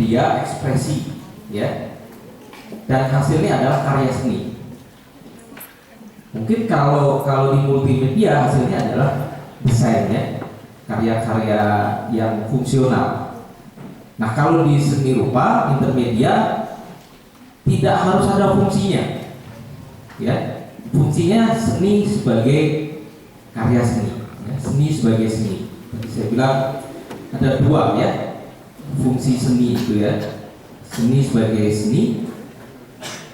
multimedia ekspresi, ya, dan hasilnya adalah karya seni. Mungkin kalau di multimedia hasilnya adalah desainnya, karya-karya yang fungsional. Nah, kalau di seni rupa intermedia tidak harus ada fungsinya, ya. Fungsinya seni sebagai karya seni, ya. Seni sebagai seni. Tadi saya bilang ada dua, ya, fungsi seni itu, ya. Seni sebagai seni,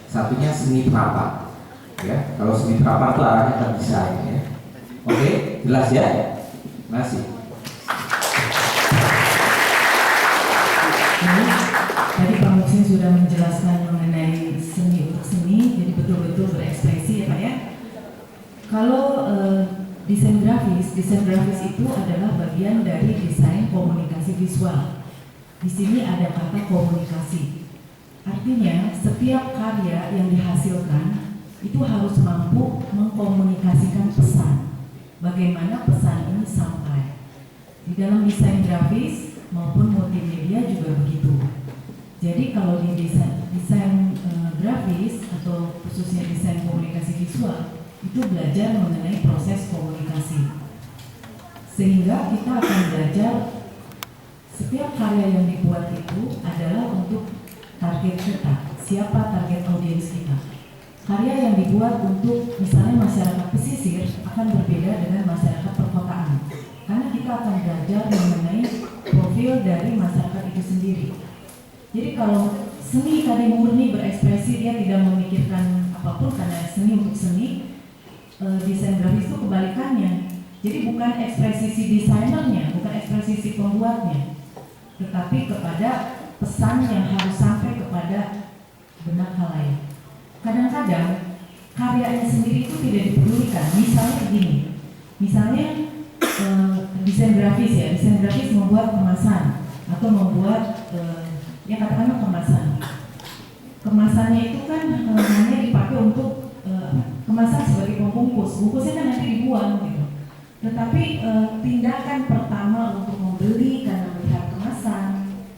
satunya seni terapan, ya. Kalau seni terapan itu arahnya ke desain, ya. Oke, jelas ya? Terima kasih. Tadi Pak Muksin sudah menjelaskan mengenai seni untuk seni, jadi betul-betul berekspresi, ya Pak, ya. Kalau desain grafis itu adalah bagian dari desain komunikasi visual. Di sini ada kata komunikasi. Artinya setiap karya yang dihasilkan itu harus mampu mengkomunikasikan pesan. Bagaimana pesan ini sampai. Di dalam desain grafis maupun multimedia juga begitu. Jadi kalau di desain grafis atau khususnya desain komunikasi visual itu belajar mengenai proses komunikasi. Sehingga kita akan belajar setiap karya yang dibuat itu adalah untuk target kita, siapa target audiens kita. Karya yang dibuat untuk misalnya masyarakat pesisir akan berbeda dengan masyarakat perkotaan. Karena kita akan belajar mengenai profil dari masyarakat itu sendiri. Jadi kalau seni tadi murni berekspresi, dia tidak memikirkan apapun karena seni untuk seni, desain grafis itu kebalikannya. Jadi bukan ekspresi si desainernya, bukan ekspresi si pembuatnya, tetapi kepada pesan yang harus sampai kepada benak khalayak. Kadang-kadang karyanya sendiri itu tidak dipedulikan. Misalnya begini, misalnya desain grafis, ya, desain grafis membuat kemasan atau membuat ya katakanlah kemasannya itu kan hanya dipakai untuk kemasan sebagai pembungkus, bungkusnya kan nanti dibuang gitu. Tetapi tindakan pertama untuk membeli karena melihat kemasan,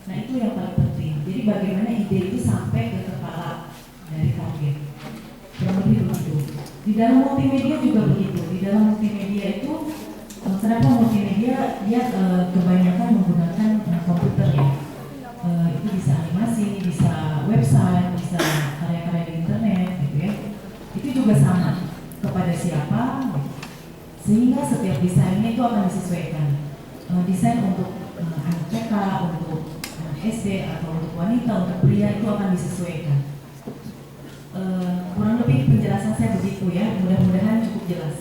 nah itu yang paling penting. Jadi bagaimana ide itu sampai ke kepala dari target. Kurang lebih begitu. Di dalam multimedia juga begitu. Di dalam multimedia itu kenapa multimedia dia kebanyakan menggunakan komputer, ya. Itu bisa animasi, bisa website, bisa karya-karya di internet, gitu ya. Itu juga sama kepada siapa, sehingga setiap desainnya itu akan disesuaikan. Desain untuk anak TK, untuk anak SD, atau untuk wanita, untuk pria itu akan disesuaikan. Kurang lebih penjelasan saya begitu, ya. Mudah-mudahan cukup jelas.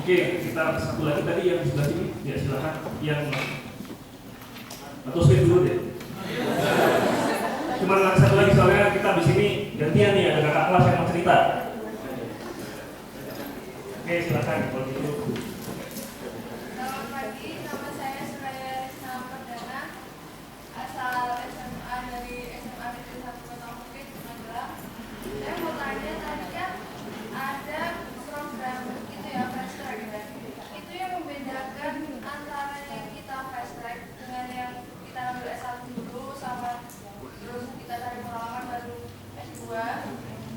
Oke, kita satu lagi tadi yang sebelah sini, ya silakan. Yang atau skip dulu deh. Cuma satu lagi soalnya kita di sini gantian nih, ada kakak kelas yang mau cerita. Oke, silakan kalau gitu. Selamat pagi, nama saya Suraya Risna Perdana, asal SMA dari SMA Negeri 1 Kota Bukit, Magelang. Saya mau tanya, tadi kan ada program gitu ya, fast track, itu yang membedakan antara yang kita fast track dengan yang kita ambil S1 dulu sama terus kita cari pengalaman baru S2,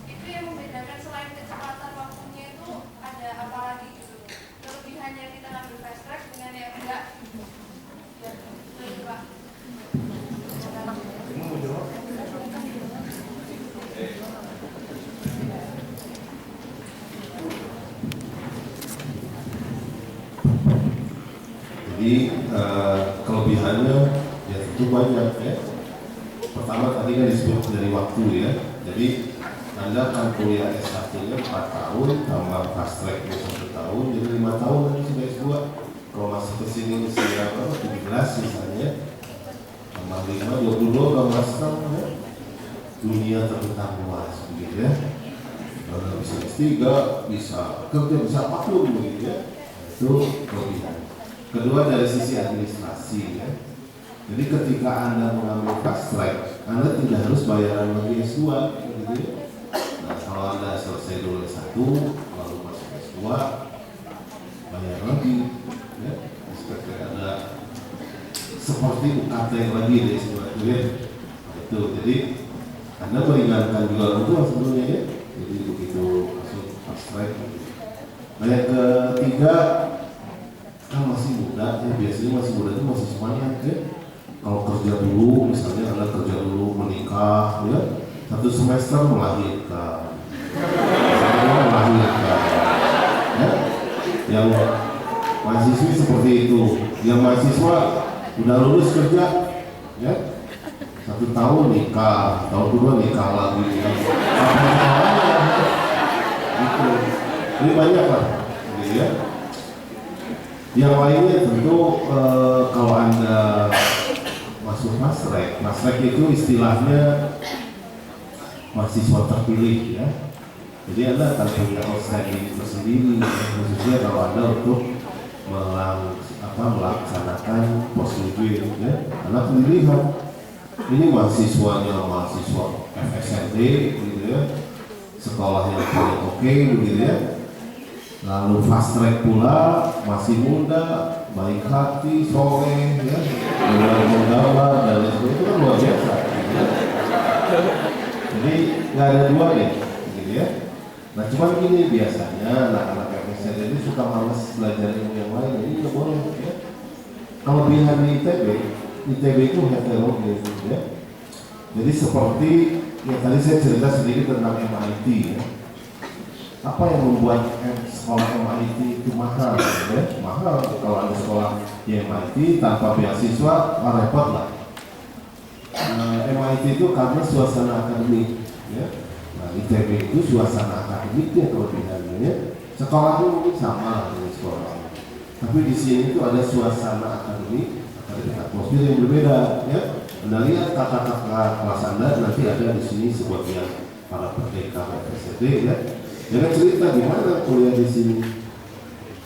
itu yang membedakan selain kecepatan waktunya itu ada apa lagi gitu, kelebihannya kita ngambil fast track dengan yang enggak, ya itu Pak. Jadi kelebihannya ya tentu banyak, ya. Pertama tadi kan disebut dari waktu, ya. Jadi Anda akan kuliah S1-nya 4 tahun, tambah fast track-nya 1 tahun, jadi 5 tahun nanti sudah S2. Kalau masih ke sini usia 17 misalnya, tambah 5, 12 tahun, ya. Dunia terbentang luas, begitu ya. Kalau bisa S3, bisa kerja, bisa apapun, begitu ya. Itu kelebihan. Kedua dari sisi administrasi, ya. Jadi ketika Anda mengambil fast track, Anda tidak harus bayaran lagi S2, gitu ya. Nah, kalau Anda selesai dulu S1, lalu masuk S2, bayar lagi, ya. seperti UKT lagi deh sebetulnya. Nah, itu jadi Anda meringankan juga orang tua sebenarnya ya. Jadi begitu masuk fast track. Nah yang ketiga kan masih muda ya, biasanya masih muda itu masih semangat ya. Kalau kerja dulu, misalnya Anda kerja dulu menikah ya, 1 semester melahirkan, ya. Yang mahasiswi seperti itu, yang mahasiswa udah lulus kerja ya, 1 tahun nikah, tahun kedua nikah lagi ya. Gitu. Ini banyak lah gitu ya. Yang lainnya tentu kalau Anda masuk fast track itu istilahnya mahasiswa terpilih ya. Jadi Anda akan punya outstanding tersendiri, khususnya kalau Anda untuk melaksanakan postgraduate ya. Anda pilihan ini mahasiswanya mahasiswa FSND gitu ya, sekolah yang paling oke begitu ya. Lalu fast track pula, masih muda, baik hati, soleh, ya, menggawa dan lain sebagainya, itu kan luar biasa. Ya. Jadi nggak ada dua deh, gitu ya. Nah cuman gini biasanya anak-anak FSN ini suka malas belajar ilmu yang lain, ini nggak boleh. Ya. Kelebihan di ITB itu heterogen, ya. Jadi seperti yang tadi saya cerita sedikit tentang MIT, ya. Apa yang membuat sekolah MIT itu mahal? Ya? Mahal kalau ada sekolah di MIT tanpa beasiswa, repot lah. MIT itu karena suasana akademik, ya. Nah, ITB itu suasana akademiknya kelebihannya. Ya. Sekolah itu mungkin sama dengan sekolah, tapi di sini itu ada suasana akademik atmosfer yang berbeda. Ya. Anda lihat kata-kata kelas Anda nanti ada di sini sebagian para pendekar FSD, ya. Jangan cerita gimana kuliah di sini.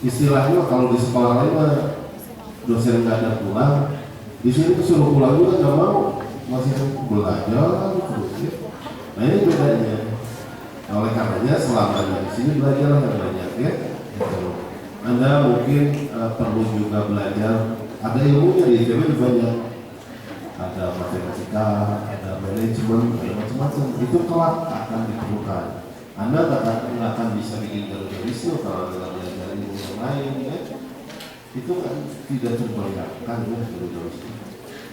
Istilahnya kalau di sekolah lain dosen nggak ada pulang, di sini tuh suruh pulang juga nggak mau, masih belajar terus ya. Nah ini bedanya. Oleh karenanya selama di sini belajar yang banyak ya. Anda mungkin perlu juga belajar. Ada ilmunya di ITB banyak. Ada matematika, ada manajemen, ada macam-macam. Itu kelak akan diperlukan. Anda nggak akan bisa bikin garis kalau Anda belajar ilmu yang lain ya. Itu kan tidak terbayangkan ya garis.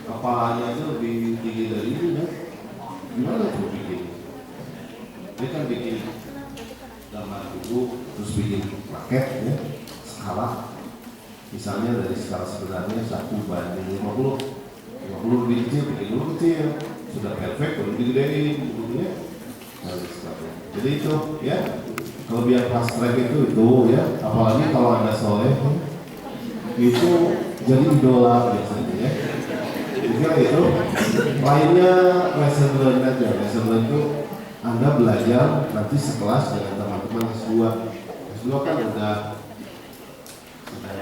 Kepalanya aja lebih tinggi dari ini ya. Gimana tuh bikin? Dia kan bikin gambar dulu, terus bikin paket ya, skala. Misalnya dari skala sebenarnya 1:50 lebih kecil, bikin dulu kecil. Sudah perfect, baru digedein gitu ya. Jadi itu ya kelebihan fast track itu ya, apalagi kalau Anda soleh itu jadi idola biasanya ya. Jadi itu lainnya lesson learn aja. Lesson learn itu Anda belajar nanti sekelas dengan teman-teman S2 kan sudah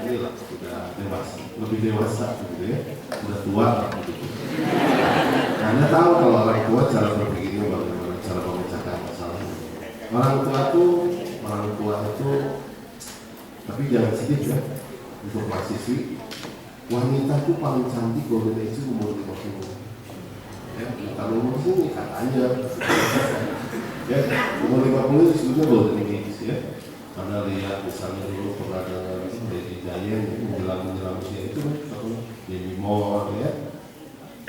ini lah, sudah dewasa, lebih dewasa gitu ya, sudah tua gitu. Anda tahu kalau orang tua cara berpikirnya bagaimana, cara memecahkan masalah. Orang tua itu, tapi jangan sedih ya, untuk mahasiswi, wanita itu paling cantik golden age umur 50. Ya, bukan umur sini katanya. Ya, umur 50 itu sebetulnya golden age ya. Anda lihat misalnya dulu pernah ada Dedi Dayen menjelang usia itu kan, Demi Moore ya,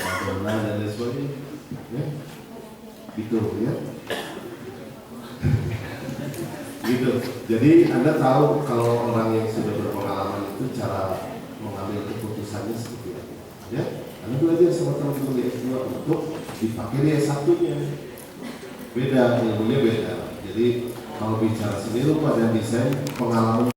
Madonna dan lain sebagainya, ya, gitu ya. Gitu. Jadi Anda tahu kalau orang yang sudah berpengalaman itu cara mengambil keputusannya seperti apa. Ya, Anda belajar sama teman-teman di S2 untuk dipakai di S1-nya. Beda, ilmunya beda. Jadi kalau bicara seni rupa dan desain pengalaman